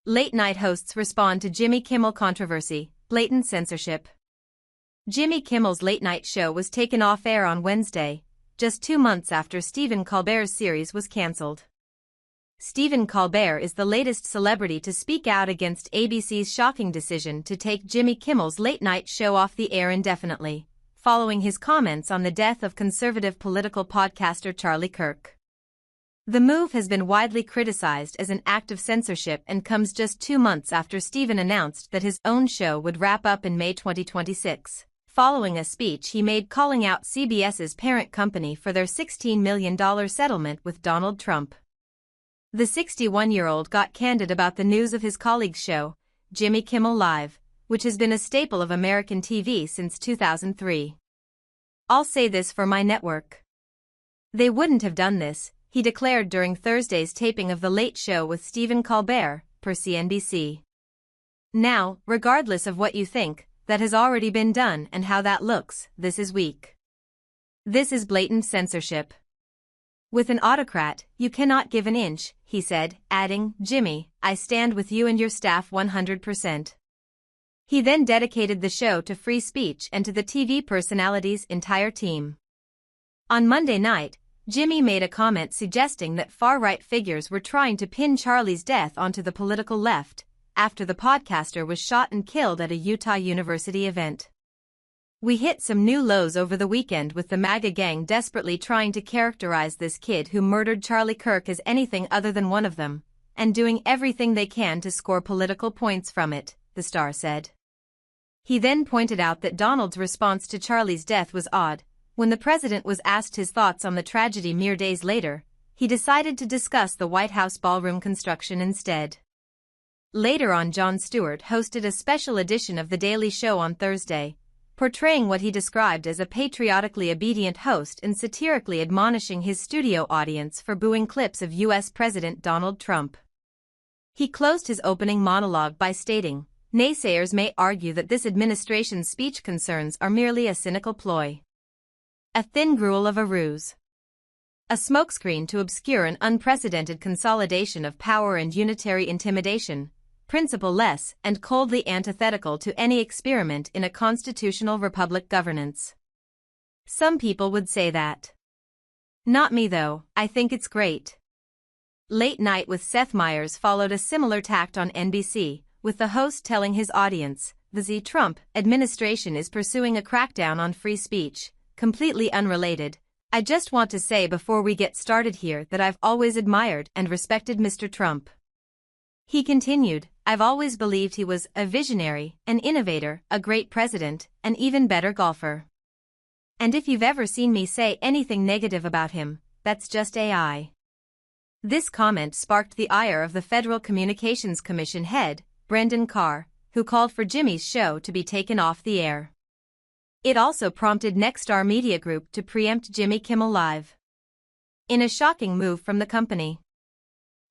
Late-night hosts respond to Jimmy Kimmel controversy, blatant censorship. Jimmy Kimmel's late-night show was taken off air on Wednesday, just 2 months after Stephen Colbert's series was cancelled. Stephen Colbert is the latest celebrity to speak out against ABC's shocking decision to take Jimmy Kimmel's late-night show off the air indefinitely, following his comments on the death of conservative political podcaster Charlie Kirk. The move has been widely criticized as an act of censorship and comes just 2 months after Stephen announced that his own show would wrap up in May 2026, following a speech he made calling out CBS's parent company for their $16 million settlement with Donald Trump. The 61-year-old got candid about the news of his colleague's show, Jimmy Kimmel Live, which has been a staple of American TV since 2003. "I'll say this for my network. They wouldn't have done this," he declared during Thursday's taping of The Late Show with Stephen Colbert, per CNBC. "Now, regardless of what you think, that has already been done and how that looks, this is weak. This is blatant censorship. With an autocrat, you cannot give an inch," he said, adding, "Jimmy, I stand with you and your staff 100%. He then dedicated the show to free speech and to the TV personality's entire team. On Monday night, Jimmy made a comment suggesting that far-right figures were trying to pin Charlie's death onto the political left, after the podcaster was shot and killed at a Utah University event. "We hit some new lows over the weekend with the MAGA gang desperately trying to characterize this kid who murdered Charlie Kirk as anything other than one of them, and doing everything they can to score political points from it," the star said. He then pointed out that Donald's response to Charlie's death was odd. When the president was asked his thoughts on the tragedy mere days later, he decided to discuss the White House ballroom construction instead. Later on, Jon Stewart hosted a special edition of The Daily Show on Thursday, portraying what he described as a patriotically obedient host and satirically admonishing his studio audience for booing clips of U.S. President Donald Trump. He closed his opening monologue by stating, "Naysayers may argue that this administration's speech concerns are merely a cynical ploy. A thin gruel of a ruse. A smokescreen to obscure an unprecedented consolidation of power and unitary intimidation, principle-less and coldly antithetical to any experiment in a constitutional republic governance. Some people would say that. Not me though, I think it's great." Late Night with Seth Meyers followed a similar tact on NBC, with the host telling his audience, "The Trump administration is pursuing a crackdown on free speech. Completely unrelated, I just want to say before we get started here that I've always admired and respected Mr. Trump." He continued, "I've always believed he was a visionary, an innovator, a great president, an even better golfer. And if you've ever seen me say anything negative about him, that's just AI." This comment sparked the ire of the Federal Communications Commission head, Brendan Carr, who called for Jimmy's show to be taken off the air. It also prompted Nexstar Media Group to preempt Jimmy Kimmel Live, in a shocking move from the company.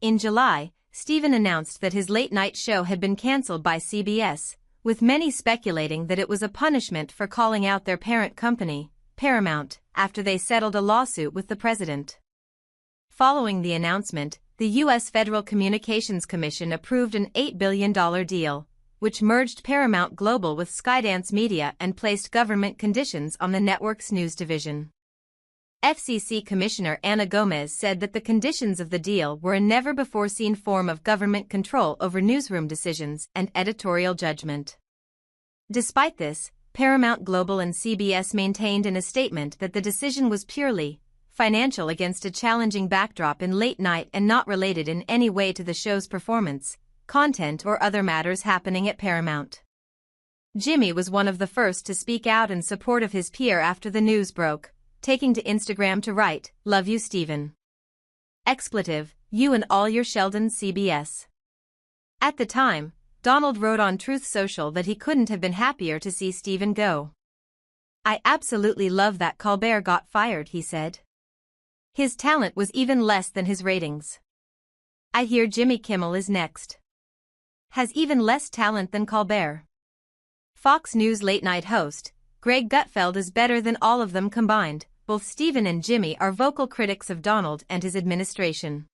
In July, Stephen announced that his late-night show had been cancelled by CBS, with many speculating that it was a punishment for calling out their parent company, Paramount, after they settled a lawsuit with the president. Following the announcement, the U.S. Federal Communications Commission approved an $8 billion deal, which merged Paramount Global with Skydance Media and placed government conditions on the network's news division. FCC Commissioner Ana Gomez said that the conditions of the deal were a never-before-seen form of government control over newsroom decisions and editorial judgment. Despite this, Paramount Global and CBS maintained in a statement that the decision was purely financial against a challenging backdrop in late night and not related in any way to the show's performance, content or other matters happening at Paramount. Jimmy was one of the first to speak out in support of his peer after the news broke, taking to Instagram to write, "Love you, Stephen. Expletive, you and all your Sheldon CBS." At the time, Donald wrote on Truth Social that he couldn't have been happier to see Stephen go. "I absolutely love that Colbert got fired," he said. "His talent was even less than his ratings. I hear Jimmy Kimmel is next. Has even less talent than Colbert." Fox News late-night host, Greg Gutfeld, is better than all of them combined. Both Stephen and Jimmy are vocal critics of Donald and his administration.